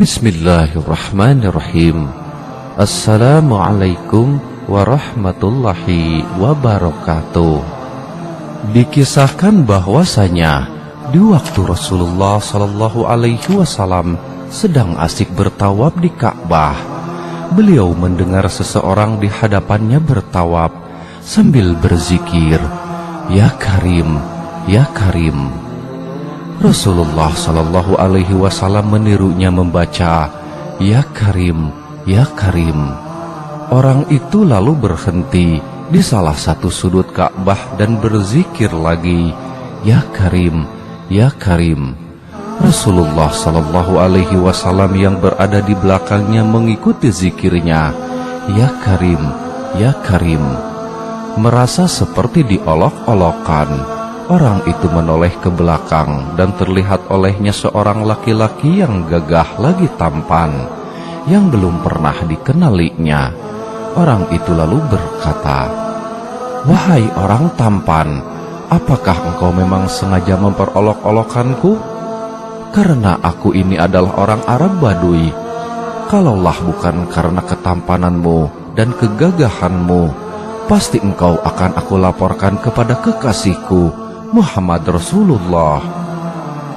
Bismillahirrahmanirrahim. Assalamualaikum warahmatullahi wabarakatuh. Dikisahkan bahwasanya di waktu Rasulullah Shallallahu Alaihi Wasallam sedang asik bertawaf di Ka'bah, beliau mendengar seseorang di hadapannya bertawaf sambil berzikir, "Ya Karim, ya Karim." Rasulullah Shallallahu Alaihi Wasallam menirunya membaca, "Ya Karim, ya Karim." Orang itu lalu berhenti di salah satu sudut Ka'bah dan berzikir lagi, "Ya Karim, ya Karim." Rasulullah Shallallahu Alaihi Wasallam yang berada di belakangnya mengikuti zikirnya, "Ya Karim, ya Karim." Merasa seperti diolok-olokkan, orang itu menoleh ke belakang dan terlihat olehnya seorang laki-laki yang gagah lagi tampan, yang belum pernah dikenalinya. Orang itu lalu berkata, "Wahai orang tampan, apakah engkau memang sengaja memperolok-olokkanku? Karena aku ini adalah orang Arab Badui. Kalaulah bukan karena ketampananmu dan kegagahanmu, pasti engkau akan aku laporkan kepada kekasihku Muhammad Rasulullah."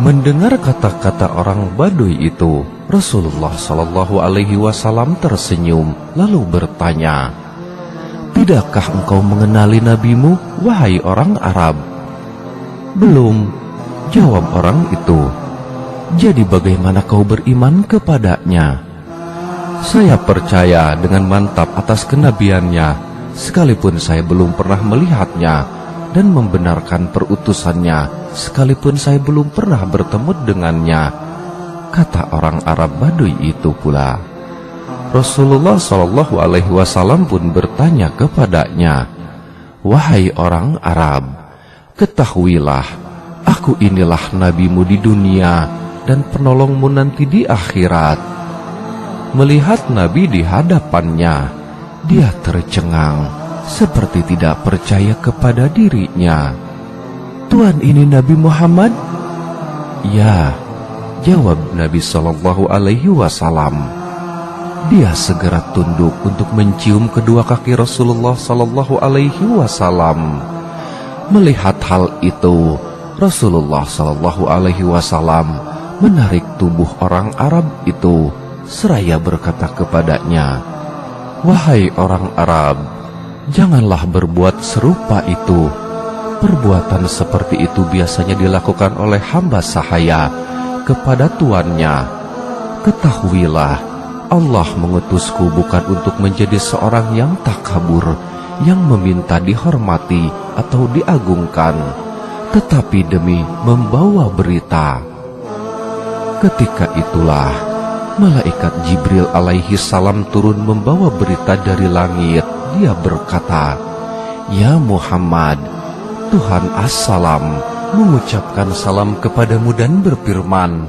Mendengar kata-kata orang Baduy itu, Rasulullah Shallallahu Alaihi Wasallam tersenyum lalu bertanya, "Tidakkah engkau mengenali nabimu, wahai orang Arab?" "Belum," jawab orang itu. "Jadi bagaimana kau beriman kepadanya?" "Saya percaya dengan mantap atas kenabiannya, sekalipun saya belum pernah melihatnya, dan membenarkan perutusannya, sekalipun saya belum pernah bertemu dengannya," kata orang Arab Baduy itu pula. Rasulullah Shallallahu Alaihi Wasallam pun bertanya kepadanya, "Wahai orang Arab, ketahuilah, aku inilah nabimu di dunia dan penolongmu nanti di akhirat." Melihat Nabi di hadapannya, dia tercengang seperti tidak percaya kepada dirinya. "Tuhan, ini Nabi Muhammad?" "Ya," jawab Nabi Shallallahu Alaihi Wasallam. Dia segera tunduk untuk mencium kedua kaki Rasulullah Shallallahu Alaihi Wasallam. Melihat hal itu, Rasulullah Shallallahu Alaihi Wasallam menarik tubuh orang Arab itu seraya berkata kepadanya, "Wahai orang Arab, janganlah berbuat serupa itu. Perbuatan seperti itu biasanya dilakukan oleh hamba sahaya kepada tuannya. Ketahuilah, Allah mengutusku bukan untuk menjadi seorang yang takabur, yang meminta dihormati atau diagungkan, tetapi demi membawa berita." Ketika itulah malaikat Jibril alaihi salam turun membawa berita dari langit. Dia berkata, "Ya Muhammad, Tuhan As-Salam mengucapkan salam kepadamu dan berfirman,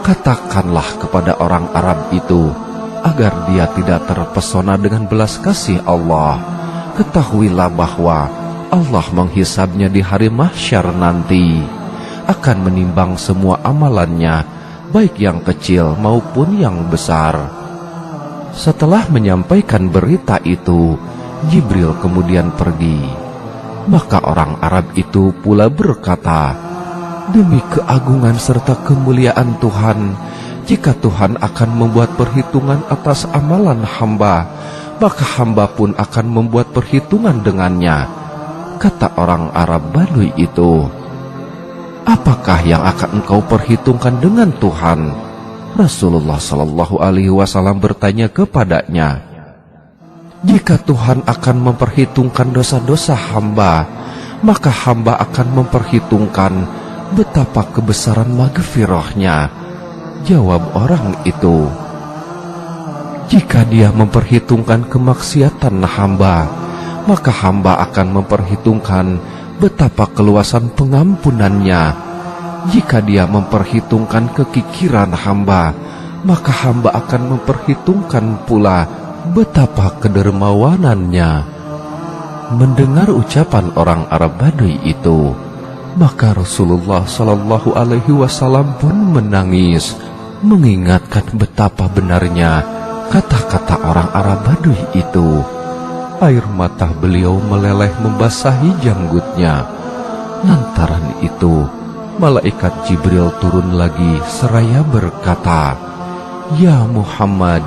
katakanlah kepada orang Arab itu agar dia tidak terpesona dengan belas kasih Allah. Ketahuilah bahwa Allah menghisabnya di hari mahsyar nanti, akan menimbang semua amalannya, baik yang kecil maupun yang besar." Setelah menyampaikan berita itu, Jibril kemudian pergi. Maka orang Arab itu pula berkata, "Demi keagungan serta kemuliaan Tuhan, jika Tuhan akan membuat perhitungan atas amalan hamba, maka hamba pun akan membuat perhitungan dengannya." Kata orang Arab Baduy itu, "Apakah yang akan engkau perhitungkan dengan Tuhan?" Rasulullah Shallallahu Alaihi Wasallam bertanya kepadanya, "Jika Tuhan akan memperhitungkan dosa-dosa hamba, maka hamba akan memperhitungkan betapa kebesaran maghfirahnya." Jawab orang itu, "Jika dia memperhitungkan kemaksiatan hamba, maka hamba akan memperhitungkan betapa keluasan pengampunannya. Jika dia memperhitungkan kekikiran hamba, maka hamba akan memperhitungkan pula betapa kedermawanannya." Mendengar ucapan orang Arab Baduy itu, maka Rasulullah Shallallahu Alaihi Wasallam pun menangis mengingatkan betapa benarnya kata-kata orang Arab Baduy itu. Air mata beliau meleleh membasahi janggutnya. Lantaran itu, malaikat Jibril turun lagi seraya berkata, "Ya Muhammad,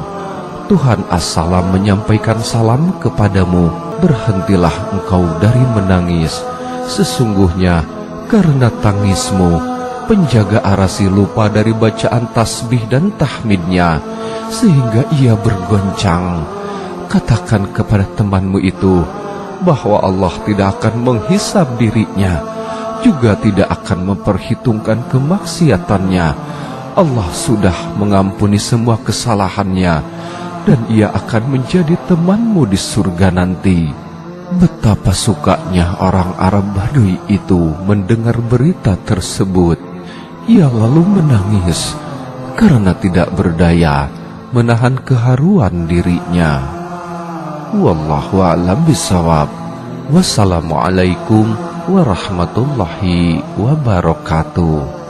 Tuhan As-Salam menyampaikan salam kepadamu. Berhentilah engkau dari menangis. Sesungguhnya karena tangismu, penjaga arasi lupa dari bacaan tasbih dan tahmidnya, sehingga ia bergoncang. Katakan kepada temanmu itu bahwa Allah tidak akan menghisab dirinya, juga tidak akan memperhitungkan kemaksiatannya. Allah sudah mengampuni semua kesalahannya, dan ia akan menjadi temanmu di surga nanti." Betapa sukanya orang Arab Baduy itu mendengar berita tersebut. Ia lalu menangis karena tidak berdaya menahan keharuan dirinya. Wallahu a'lam bishawab. Wassalamualaikum warahmatullahi wabarakatuh.